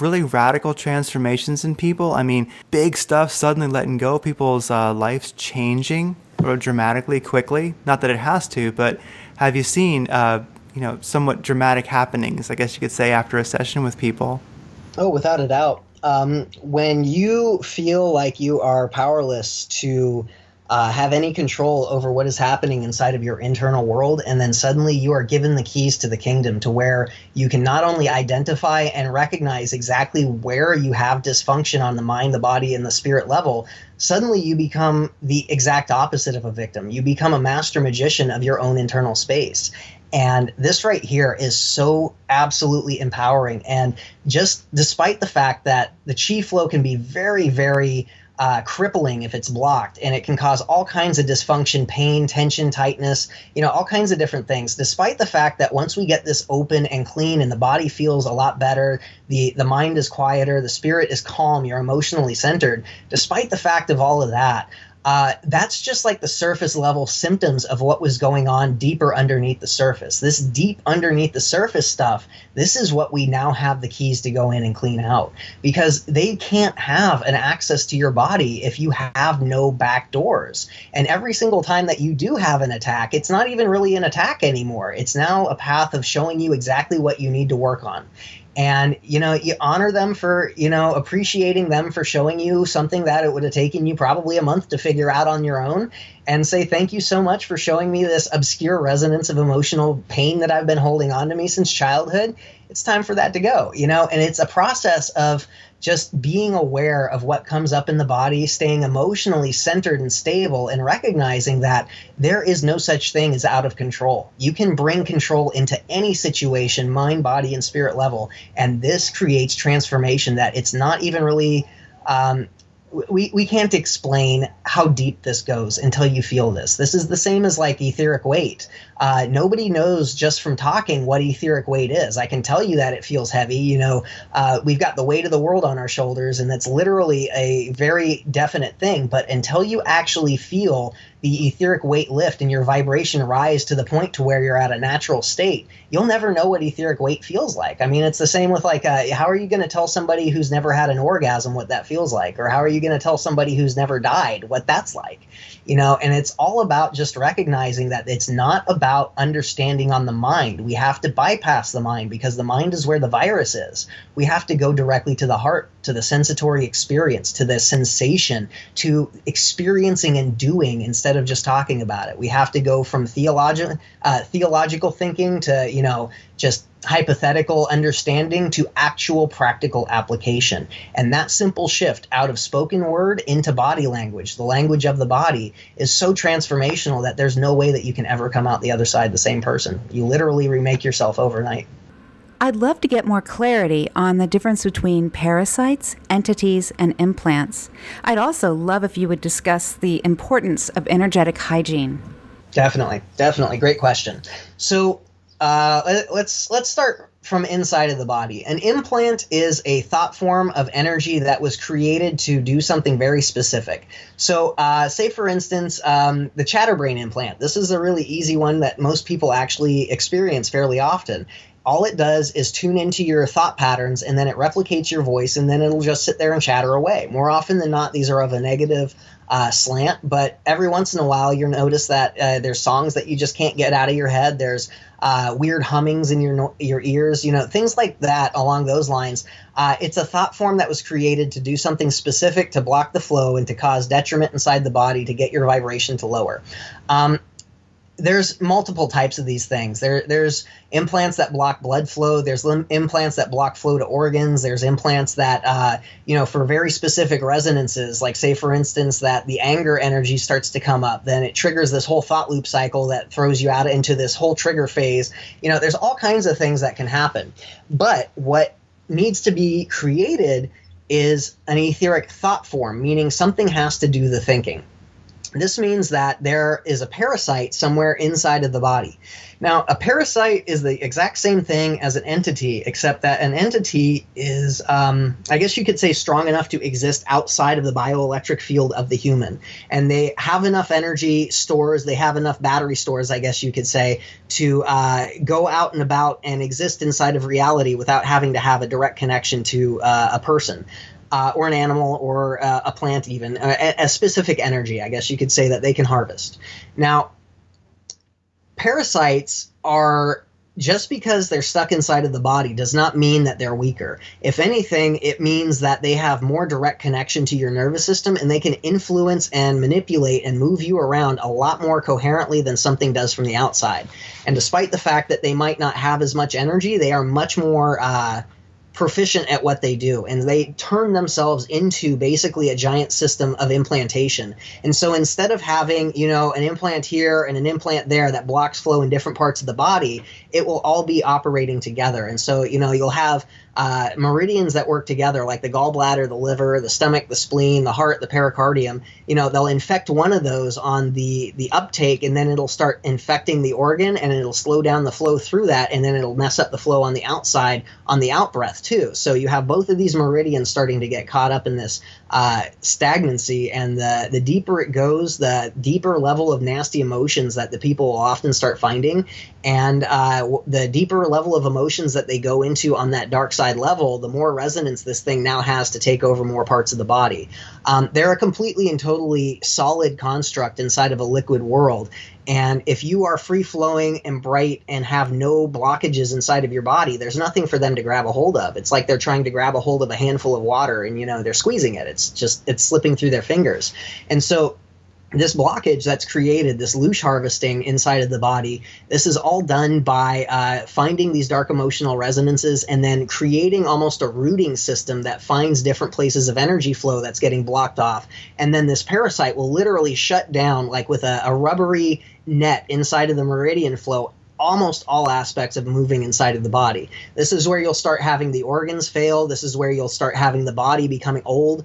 really radical transformations in people? I mean, big stuff suddenly letting go, people's lives changing? dramatically, quickly? Not that it has to, but have you seen, somewhat dramatic happenings, I guess you could say, after a session with people? Oh, without a doubt. When you feel like you are powerless to have any control over what is happening inside of your internal world, and then suddenly you are given the keys to the kingdom to where you can not only identify and recognize exactly where you have dysfunction on the mind, the body, and the spirit level, suddenly you become the exact opposite of a victim. You become a master magician of your own internal space. And this right here is so absolutely empowering. And just despite the fact that the chi flow can be very, very crippling if it's blocked, and it can cause all kinds of dysfunction, pain, tension, tightness, all kinds of different things. Despite the fact that once we get this open and clean and the body feels a lot better, the mind is quieter, the spirit is calm, you're emotionally centered, despite the fact of all of that, that's just like the surface level symptoms of what was going on deeper underneath the surface. This deep underneath the surface stuff, this is what we now have the keys to go in and clean out, because they can't have an access to your body if you have no back doors. And every single time that you do have an attack, it's not even really an attack anymore. It's now a path of showing you exactly what you need to work on. And, you honor them for, appreciating them for showing you something that it would have taken you probably a month to figure out on your own, and say, thank you so much for showing me this obscure resonance of emotional pain that I've been holding on to me since childhood. It's time for that to go, and it's a process of just being aware of what comes up in the body, staying emotionally centered and stable, and recognizing that there is no such thing as out of control. You can bring control into any situation, mind, body, and spirit level, and this creates transformation that it's not even really we can't explain how deep this goes until you feel this. This is the same as like etheric weight. Nobody knows just from talking what etheric weight is. I can tell you that it feels heavy. We've got the weight of the world on our shoulders, and that's literally a very definite thing. But until you actually feel the etheric weight lift and your vibration rise to the point to where you're at a natural state, you'll never know what etheric weight feels like. I mean, it's the same with like, how are you going to tell somebody who's never had an orgasm what that feels like? Or how are you going to tell somebody who's never died what that's like? And it's all about just recognizing that it's not about understanding on the mind. We have to bypass the mind, because the mind is where the virus is. We have to go directly to the heart, to the sensatory experience, to the sensation, to experiencing and doing instead of just talking about it. We have to go from theological thinking to, just hypothetical understanding to actual practical application. And that simple shift out of spoken word into body language, the language of the body, is so transformational that there's no way that you can ever come out the other side the same person. You literally remake yourself overnight. I'd love to get more clarity on the difference between parasites, entities, and implants. I'd also love if you would discuss the importance of energetic hygiene. Definitely. Great question. So let's start from inside of the body. An implant is a thought form of energy that was created to do something very specific. So say, for instance, the Chatterbrain implant. This is a really easy one that most people actually experience fairly often. All it does is tune into your thought patterns, and then it replicates your voice, and then it'll just sit there and chatter away. More often than not, these are of a negative slant, but every once in a while you'll notice that there's songs that you just can't get out of your head. There's weird hummings in your ears, things like that along those lines. It's a thought form that was created to do something specific, to block the flow and to cause detriment inside the body, to get your vibration to lower. There's multiple types of these things. There's implants that block blood flow. There's implants that block flow to organs. There's implants that, for very specific resonances, like say, for instance, that the anger energy starts to come up. Then it triggers this whole thought loop cycle that throws you out into this whole trigger phase. There's all kinds of things that can happen. But what needs to be created is an etheric thought form, meaning something has to do the thinking. This means that there is a parasite somewhere inside of the body. Now, a parasite is the exact same thing as an entity, except that an entity is, I guess you could say, strong enough to exist outside of the bioelectric field of the human. And they have enough energy stores, they have enough battery stores, I guess you could say, to go out and about and exist inside of reality without having to have a direct connection to a person. or an animal or a plant, even a specific energy, I guess you could say, that they can harvest. Now, parasites are, just because they're stuck inside of the body does not mean that they're weaker. If anything, it means that they have more direct connection to your nervous system, and they can influence and manipulate and move you around a lot more coherently than something does from the outside. And despite the fact that they might not have as much energy, they are much more proficient at what they do, and they turn themselves into basically a giant system of implantation. And so instead of having, an implant here and an implant there that blocks flow in different parts of the body, it will all be operating together. And so, you'll have meridians that work together, like the gallbladder, the liver, the stomach, the spleen, the heart, the pericardium. They'll infect one of those on the uptake, and then it'll start infecting the organ, and it'll slow down the flow through that, and then it'll mess up the flow on the outside on the outbreath too. So you have both of these meridians starting to get caught up in this stagnancy, and the deeper it goes, the deeper level of nasty emotions that the people will often start finding, and the deeper level of emotions that they go into on that dark side level, the more resonance this thing now has to take over more parts of the body. They're a completely and totally solid construct inside of a liquid world. And if you are free-flowing and bright and have no blockages inside of your body, there's nothing for them to grab a hold of. It's like they're trying to grab a hold of a handful of water, and, they're squeezing it. It's slipping through their fingers. And so this blockage that's created, this loosh harvesting inside of the body, this is all done by finding these dark emotional resonances and then creating almost a routing system that finds different places of energy flow that's getting blocked off. And then this parasite will literally shut down, like with a rubbery net inside of the meridian flow, almost all aspects of moving inside of the body. This is where you'll start having the organs fail. This is where you'll start having the body becoming old.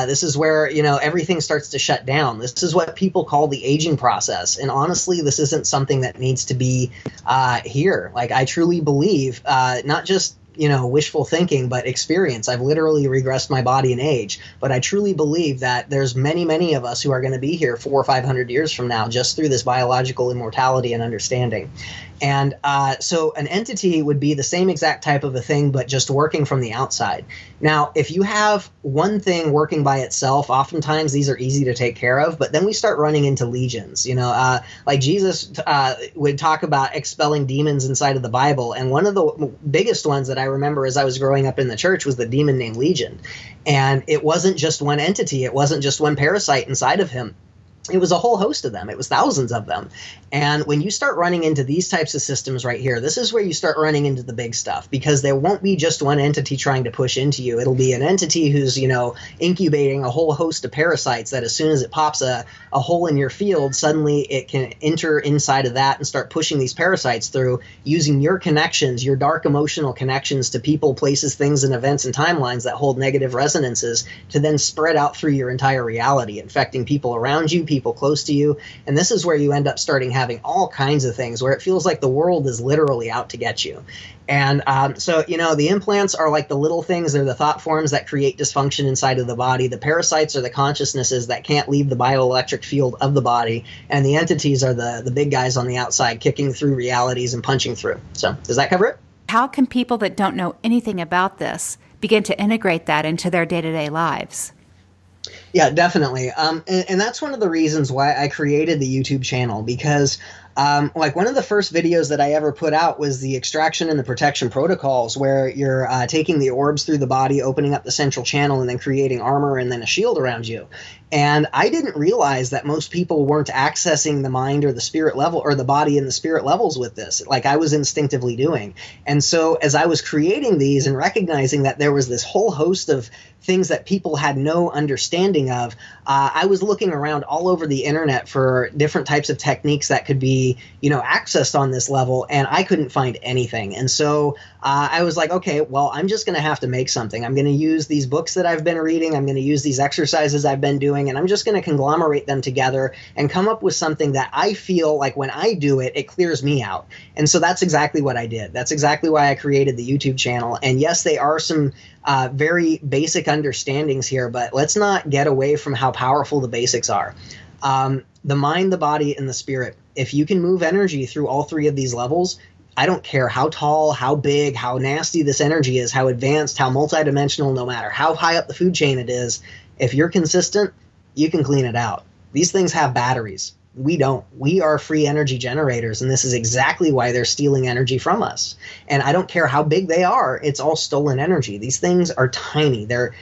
This is where, everything starts to shut down. This is what people call the aging process. And honestly, this isn't something that needs to be here. Like, I truly believe, not just wishful thinking, but experience. I've literally regressed my body in age, but I truly believe that there's many, many of us who are going to be here 400 or 500 years from now, just through this biological immortality and understanding. And so an entity would be the same exact type of a thing, but just working from the outside. Now, if you have one thing working by itself, oftentimes these are easy to take care of, but then we start running into legions. Like Jesus would talk about expelling demons inside of the Bible. And one of the biggest ones that I remember as I was growing up in the church was the demon named Legion. And it wasn't just one entity. It wasn't just one parasite inside of him. It was a whole host of them. It was thousands of them. And when you start running into these types of systems right here, this is where you start running into the big stuff, because there won't be just one entity trying to push into you. It'll be an entity who's, incubating a whole host of parasites that as soon as it pops a hole in your field, suddenly it can enter inside of that and start pushing these parasites through, using your connections, your dark emotional connections to people, places, things, and events and timelines that hold negative resonances, to then spread out through your entire reality, infecting people around you, people close to you. And this is where you end up starting having all kinds of things where it feels like the world is literally out to get you. And so the implants are like the little things. They're the thought forms that create dysfunction inside of the body. The parasites are the consciousnesses that can't leave the bioelectric field of the body. And the entities are the big guys on the outside, kicking through realities and punching through. So does that cover it? How can people that don't know anything about this begin to integrate that into their day-to-day lives? Yeah, definitely. And that's one of the reasons why I created the YouTube channel, because one of the first videos that I ever put out was the extraction and the protection protocols, where you're taking the orbs through the body, opening up the central channel, and then creating armor and then a shield around you. And I didn't realize that most people weren't accessing the mind or the spirit level, or the body and the spirit levels with this, like I was instinctively doing. And so as I was creating these and recognizing that there was this whole host of things that people had no understanding of, I was looking around all over the internet for different types of techniques that could be, accessed on this level, and I couldn't find anything. And so I was like, okay, well, I'm just going to have to make something. I'm going to use these books that I've been reading. I'm going to use these exercises I've been doing, and I'm just going to conglomerate them together and come up with something that I feel like when I do it, it clears me out. And so that's exactly what I did. That's exactly why I created the YouTube channel. And yes, they are some very basic understandings here, but let's not get away from how powerful the basics are. The mind, the body, and the spirit. If you can move energy through all three of these levels, I don't care how tall, how big, how nasty this energy is, how advanced, how multidimensional, no matter how high up the food chain it is, if you're consistent, you can clean it out. These things have batteries. We don't. We are free energy generators, and this is exactly why they're stealing energy from us. And I don't care how big they are, it's all stolen energy. These things are tiny. They're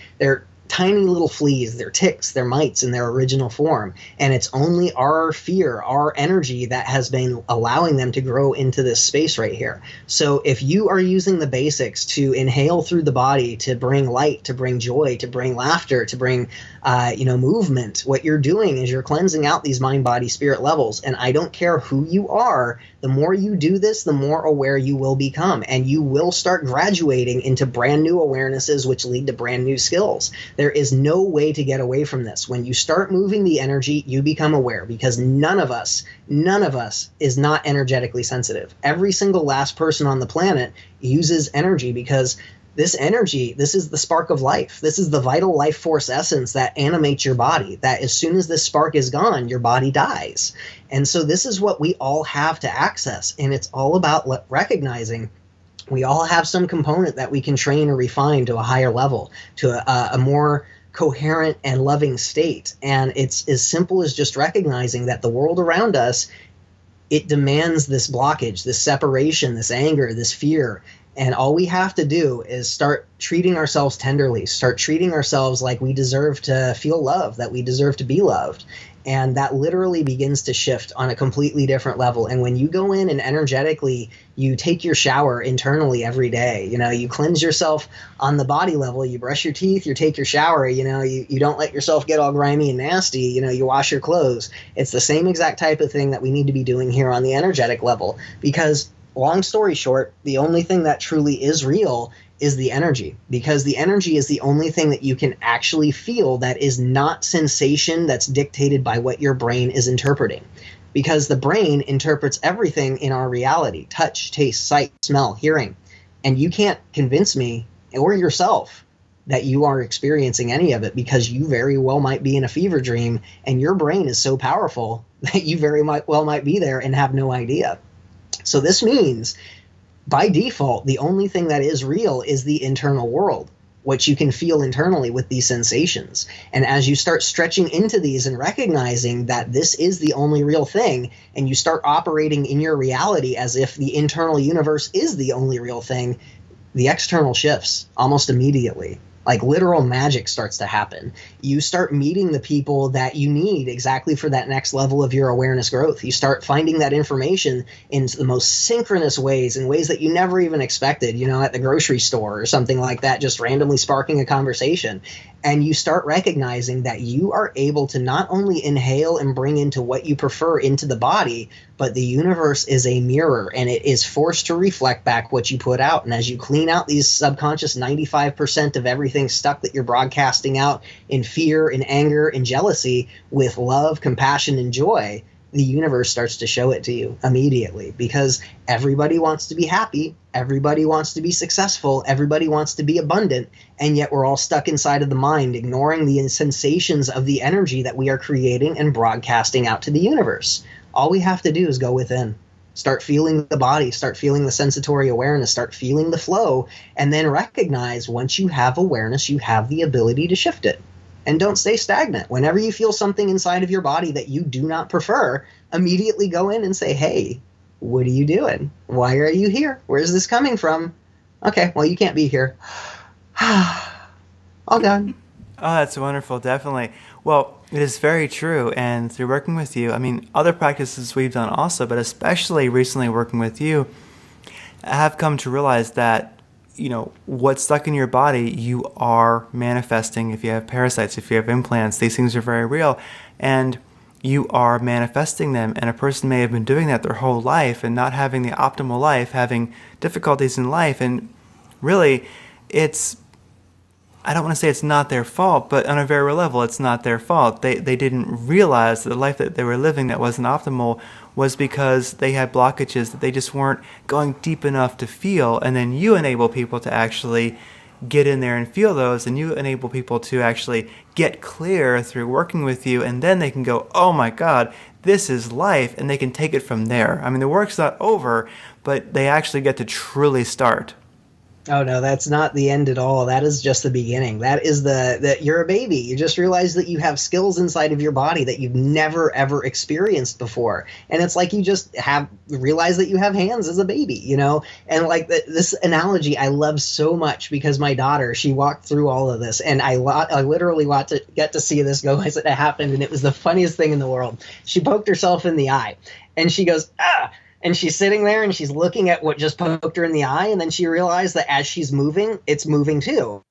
tiny little fleas. They're ticks, they're mites in their original form. And it's only our fear, our energy that has been allowing them to grow into this space right here. So if you are using the basics to inhale through the body, to bring light, to bring joy, to bring laughter, to bring movement, what you're doing is you're cleansing out these mind, body, spirit levels. And I don't care who you are, the more you do this, the more aware you will become. And you will start graduating into brand new awarenesses, which lead to brand new skills. There is no way to get away from this. When you start moving the energy, you become aware, because none of us is not energetically sensitive. Every single last person on the planet uses energy, because this energy, this is the spark of life. This is the vital life force essence that animates your body, that as soon as this spark is gone, your body dies. And so this is what we all have to access. And it's all about recognizing we all have some component that we can train or refine to a higher level, to a more coherent and loving state. And it's as simple as just recognizing that the world around us, it demands this blockage, this separation, this anger, this fear. And all we have to do is start treating ourselves tenderly, start treating ourselves like we deserve to feel love, that we deserve to be loved. And that literally begins to shift on a completely different level. And when you go in and energetically, you take your shower internally every day, you cleanse yourself on the body level, you brush your teeth, you take your shower, you don't let yourself get all grimy and nasty, you wash your clothes. It's the same exact type of thing that we need to be doing here on the energetic level, because long story short, the only thing that truly is real is the energy, because the energy is the only thing that you can actually feel that is not sensation that's dictated by what your brain is interpreting. Because the brain interprets everything in our reality: touch, taste, sight, smell, hearing. And you can't convince me or yourself that you are experiencing any of it, because you very well might be in a fever dream and your brain is so powerful that you very well might be there and have no idea. So this means, by default, the only thing that is real is the internal world, what you can feel internally with these sensations. And as you start stretching into these and recognizing that this is the only real thing, and you start operating in your reality as if the internal universe is the only real thing, the external shifts almost immediately. Like literal magic starts to happen. You start meeting the people that you need exactly for that next level of your awareness growth. You start finding that information in the most synchronous ways, in ways that you never even expected, at the grocery store or something like that, just randomly sparking a conversation. And you start recognizing that you are able to not only inhale and bring into what you prefer into the body, but the universe is a mirror, and it is forced to reflect back what you put out. And as you clean out these subconscious 95% of everything stuck that you're broadcasting out in fear and anger and jealousy with love, compassion, and joy, the universe starts to show it to you immediately, because everybody wants to be happy, everybody wants to be successful, everybody wants to be abundant, and yet we're all stuck inside of the mind, ignoring the sensations of the energy that we are creating and broadcasting out to the universe. All we have to do is go within. Start feeling the body, start feeling the sensatory awareness, start feeling the flow, and then recognize once you have awareness, you have the ability to shift it. And don't stay stagnant. Whenever you feel something inside of your body that you do not prefer, immediately go in and say, hey, what are you doing? Why are you here? Where's this coming from? Okay, well, you can't be here. All done. Oh, that's wonderful. Definitely. Well, it is very true. And through working with you, other practices we've done also, but especially recently working with you, I have come to realize that what's stuck in your body, you are manifesting. If you have parasites, if you have implants, these things are very real, and you are manifesting them. And a person may have been doing that their whole life and not having the optimal life, having difficulties in life. And really, I don't want to say it's not their fault, but on a very real level, it's not their fault. They didn't realize that the life that they were living that wasn't optimal was because they had blockages that they just weren't going deep enough to feel. And then you enable people to actually get in there and feel those, and you enable people to actually get clear through working with you, and then they can go, oh my God, this is life, and they can take it from there. The work's not over, but they actually get to truly start. Oh no, that's not the end at all. That is just the beginning. That is that you're a baby. You just realize that you have skills inside of your body that you've never ever experienced before. And it's like you just have realized that you have hands as a baby, you know? And like this analogy I love so much because my daughter, she walked through all of this, and I literally got to get to see this go as it happened, and it was the funniest thing in the world. She poked herself in the eye and she goes, "Ah!" And she's sitting there and she's looking at what just poked her in the eye. And then she realized that as she's moving, it's moving too.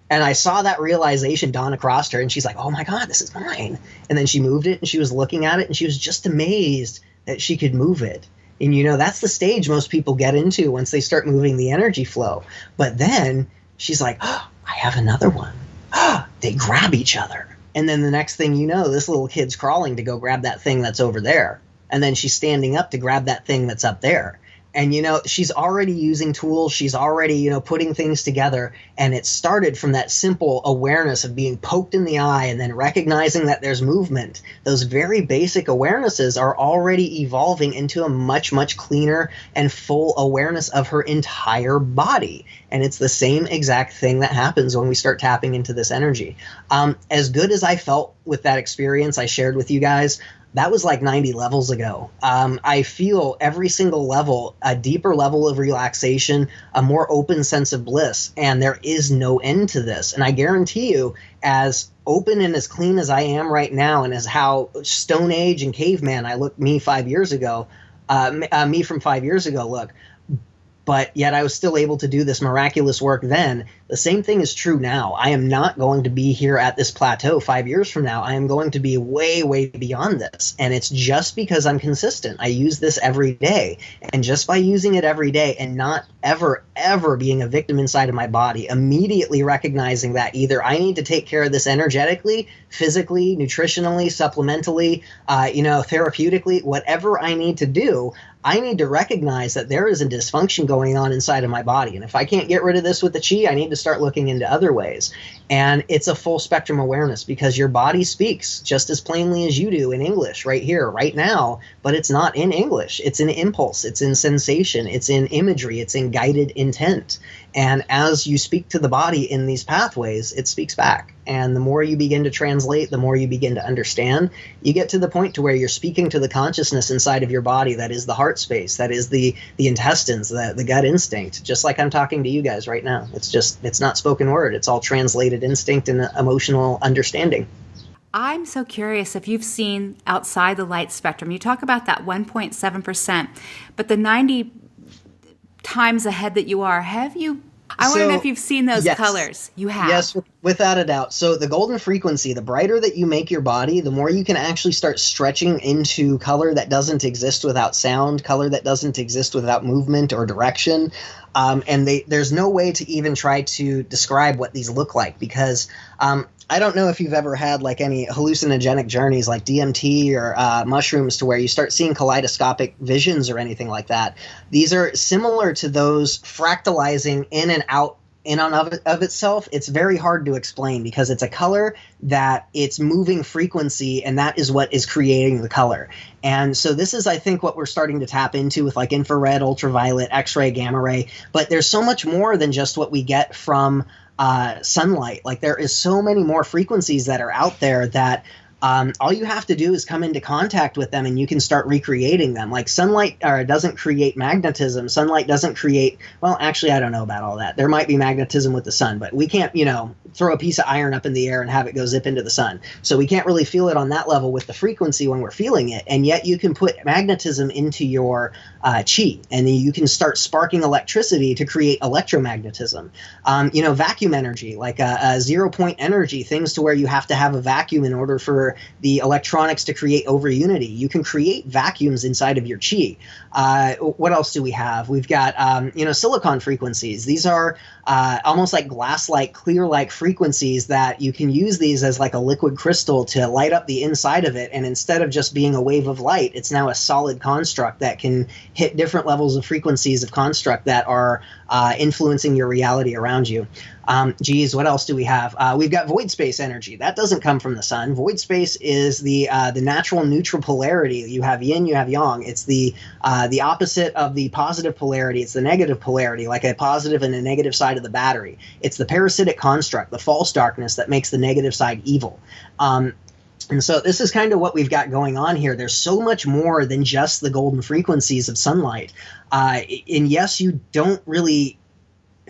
And I saw that realization dawn across her. And she's like, oh my God, this is mine. And then she moved it and she was looking at it and she was just amazed that she could move it. And, you know, that's the stage most people get into once they start moving the energy flow. But then she's like, oh, I have another one. Oh, they grab each other. And then the next thing you know, this little kid's crawling to go grab that thing that's over there. And then she's standing up to grab that thing that's up there. And, you know, she's already using tools. She's already, you know, putting things together. And it started from that simple awareness of being poked in the eye and then recognizing that there's movement. Those very basic awarenesses are already evolving into a much, much cleaner and full awareness of her entire body. And it's the same exact thing that happens when we start tapping into this energy. As good as I felt with that experience I shared with you guys, that was like 90 levels ago. I feel every single level, a deeper level of relaxation, a more open sense of bliss, and there is no end to this. And I guarantee you, as open and as clean as I am right now, and as how Stone Age and caveman I looked me 5 years ago, me from 5 years ago look, but yet I was still able to do this miraculous work then. The same thing is true now. I am not going to be here at this plateau 5 years from now. I am going to be way, way beyond this. And it's just because I'm consistent. I use this every day. And just by using it every day and not ever, ever being a victim inside of my body, immediately recognizing that either I need to take care of this energetically, physically, nutritionally, supplementally, therapeutically, whatever I need to do, I need to recognize that there is a dysfunction going on inside of my body. And if I can't get rid of this with the chi, I need to start looking into other ways. And it's a full spectrum awareness because your body speaks just as plainly as you do in English right here, right now, but it's not in English. It's in impulse. It's in sensation. It's in imagery. It's in guided intent. And as you speak to the body in these pathways, it speaks back. And the more you begin to translate, the more you begin to understand, you get to the point to where you're speaking to the consciousness inside of your body. That is the heart space. That is the intestines, the gut instinct, just like I'm talking to you guys right now. It's not spoken word. It's all translated instinct and emotional understanding. I'm so curious if you've seen outside the light spectrum. You talk about that 1.7%, but the 90 times ahead that you are, have you? I want to know if you've seen those colors. You have. Yes, without a doubt. So the golden frequency, the brighter that you make your body, the more you can actually start stretching into color that doesn't exist without sound, color that doesn't exist without movement or direction. And there's no way to even try to describe what these look like because I don't know if you've ever had like any hallucinogenic journeys like DMT or mushrooms to where you start seeing kaleidoscopic visions or anything like that. These are similar to those fractalizing in and out in and of itself. It's very hard to explain because it's a color that it's moving frequency, and that is what is creating the color. And so this is, I think, what we're starting to tap into with like infrared, ultraviolet, X-ray, gamma ray. But there's so much more than just what we get from sunlight. Like there is so many more frequencies that are out there that all you have to do is come into contact with them and you can start recreating them. Like sunlight doesn't create magnetism. Sunlight doesn't create, well, actually, I don't know about all that. There might be magnetism with the sun, but we can't, throw a piece of iron up in the air and have it go zip into the sun. So we can't really feel it on that level with the frequency when we're feeling it. And yet you can put magnetism into your chi, and then you can start sparking electricity to create electromagnetism. Vacuum energy, like a 0 point energy, things to where you have to have a vacuum in order for the electronics to create over unity. You can create vacuums inside of your chi. What else do we have? We've got, silicon frequencies. These are almost like glass-like, clear-like frequencies that you can use these as like a liquid crystal to light up the inside of it. And instead of just being a wave of light, it's now a solid construct that can hit different levels of frequencies of construct that are influencing your reality around you. What else do we have? We've got void space energy. That doesn't come from the sun. Void space is the natural neutral polarity. You have yin, you have yang. It's the opposite of the positive polarity. It's the negative polarity, like a positive and a negative side of the battery. It's the parasitic construct, the false darkness that makes the negative side evil. And so this is kind of what we've got going on here. There's so much more than just the golden frequencies of sunlight. And yes, you don't really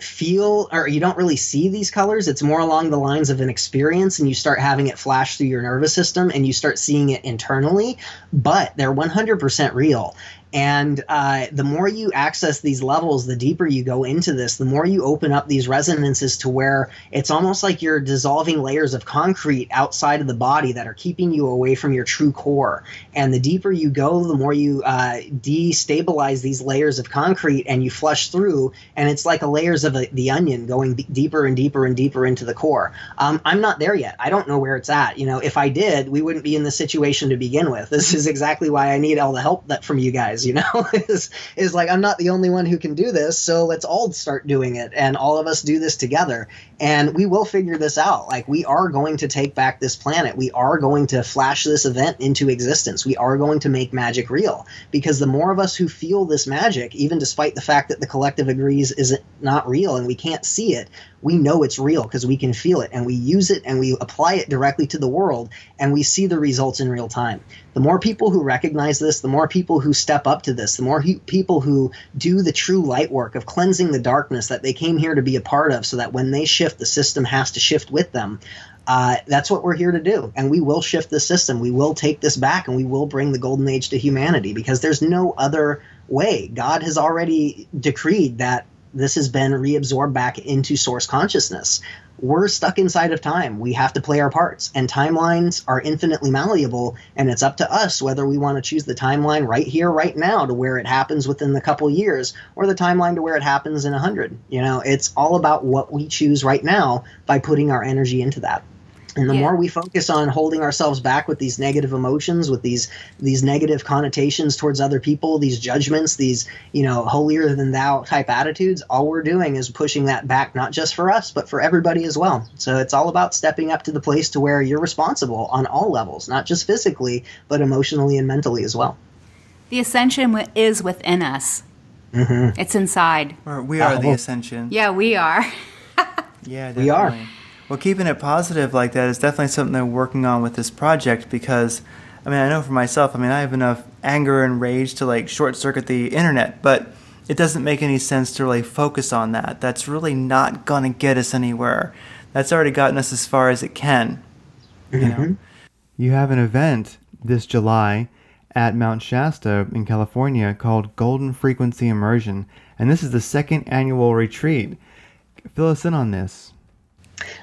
feel, or you don't really see these colors. It's more along the lines of an experience, and you start having it flash through your nervous system and you start seeing it internally, but they're 100% real. And the more you access these levels, the deeper you go into this, the more you open up these resonances to where it's almost like you're dissolving layers of concrete outside of the body that are keeping you away from your true core. And the deeper you go, the more you destabilize these layers of concrete and you flush through. And it's like a layers of the onion going deeper and deeper and deeper into the core. I'm not there yet. I don't know where it's at. You know, if I did, we wouldn't be in this situation to begin with. This is exactly why I need all the help from you guys. You know, is like, I'm not the only one who can do this, so let's all start doing it, and all of us do this together, and we will figure this out. Like, we are going to take back this planet. We are going to flash this event into existence. We are going to make magic real, because the more of us who feel this magic, even despite the fact that the collective agrees is not real and we can't see it, we know it's real because we can feel it, and we use it and we apply it directly to the world, and we see the results in real time. The more people who recognize this, the more people who step up to this, the more people who do the true light work of cleansing the darkness that they came here to be a part of, so that when they shift, the system has to shift with them. That's what we're here to do. And we will shift the system. We will take this back, and we will bring the golden age to humanity, because there's no other way. God has already decreed that this has been reabsorbed back into source consciousness. We're stuck inside of time. We have to play our parts, and timelines are infinitely malleable, and it's up to us whether we want to choose the timeline right here, right now, to where it happens within the couple years, or the timeline to where it happens in 100. You know, it's all about what we choose right now by putting our energy into that. And the more we focus on holding ourselves back with these negative emotions, with these negative connotations towards other people, these judgments, these, you know, holier than thou type attitudes, all we're doing is pushing that back, not just for us, but for everybody as well. So it's all about stepping up to the place to where you're responsible on all levels, not just physically, but emotionally and mentally as well. The ascension is within us. Mm-hmm. It's inside. We are the ascension. Yeah, we are. Yeah, definitely. We are. Well, keeping it positive like that is definitely something that we're working on with this project, because, I mean, I know for myself, I mean, I have enough anger and rage to, like, short-circuit the internet, but it doesn't make any sense to really focus on that. That's really not going to get us anywhere. That's already gotten us as far as it can. You know? You have an event this July at Mount Shasta in California called Golden Frequency Immersion, and this is the second annual retreat. Fill us in on this.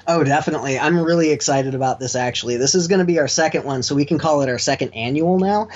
Oh, definitely. I'm really excited about this, actually. This is going to be our second one, so we can call it our second annual now.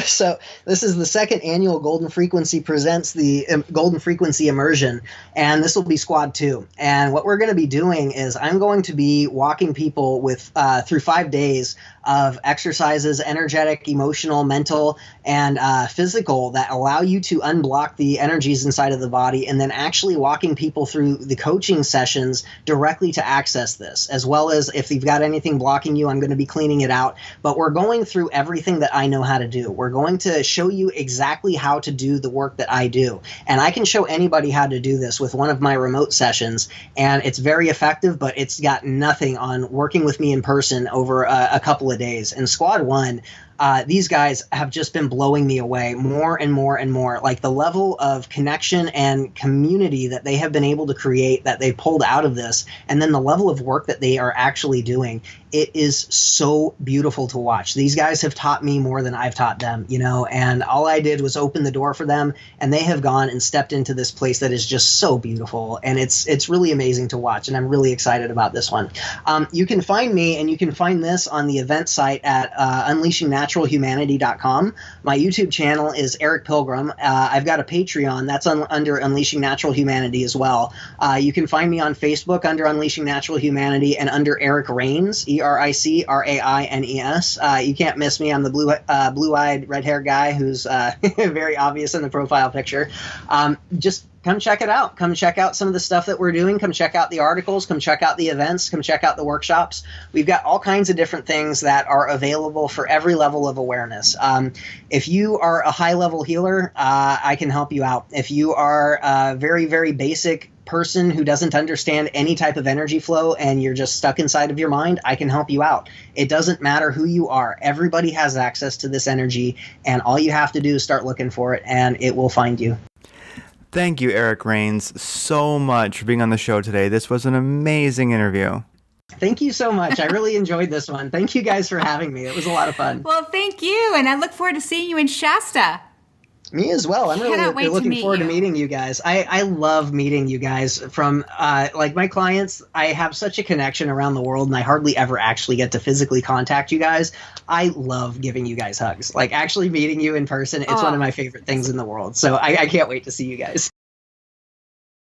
So this is the second annual Golden Frequency presents the Golden Frequency Immersion, and this will be Squad 2. And what we're going to be doing is I'm going to be walking people with through 5 days of exercises, energetic, emotional, mental, and physical, that allow you to unblock the energies inside of the body, and then actually walking people through the coaching sessions directly to access this, as well as if you've got anything blocking you, I'm going to be cleaning it out. But we're going through everything that I know how to do. We're going to show you exactly how to do the work that I do. And I can show anybody how to do this with one of my remote sessions, and it's very effective, but it's got nothing on working with me in person over a couple of days. And Squad 1, these guys have just been blowing me away more and more and more. Like, the level of connection and community that they have been able to create, that they pulled out of this, and then the level of work that they are actually doing, it is so beautiful to watch. These guys have taught me more than I've taught them, you know, and all I did was open the door for them, and they have gone and stepped into this place that is just so beautiful, and it's really amazing to watch, and I'm really excited about this one. You can find me, and you can find this on the event site at Unleashing Natural unleashingnaturalhumanity.com. My YouTube channel is Eric Pilgrim. I've got a Patreon that's under Unleashing Natural Humanity as well. You can find me on Facebook under Unleashing Natural Humanity and under Eric Raines, EricRaines. You can't miss me. I'm the blue-eyed, red-haired guy who's very obvious in the profile picture. Just come check it out. Come check out some of the stuff that we're doing. Come check out the articles. Come check out the events. Come check out the workshops. We've got all kinds of different things that are available for every level of awareness. If you are a high-level healer, I can help you out. If you are a very, very basic person who doesn't understand any type of energy flow and you're just stuck inside of your mind, I can help you out. It doesn't matter who you are. Everybody has access to this energy, and all you have to do is start looking for it, and it will find you. Thank you, Eric Raines, so much for being on the show today. This was an amazing interview. Thank you so much. I really enjoyed this one. Thank you guys for having me. It was a lot of fun. Well, thank you, and I look forward to seeing you in Shasta. Me as well. I'm really looking forward to meeting you guys. I love meeting you guys. From like my clients, I have such a connection around the world, and I hardly ever actually get to physically contact you guys. I love giving you guys hugs. Like actually meeting you in person, it's one of my favorite things in the world. So I can't wait to see you guys.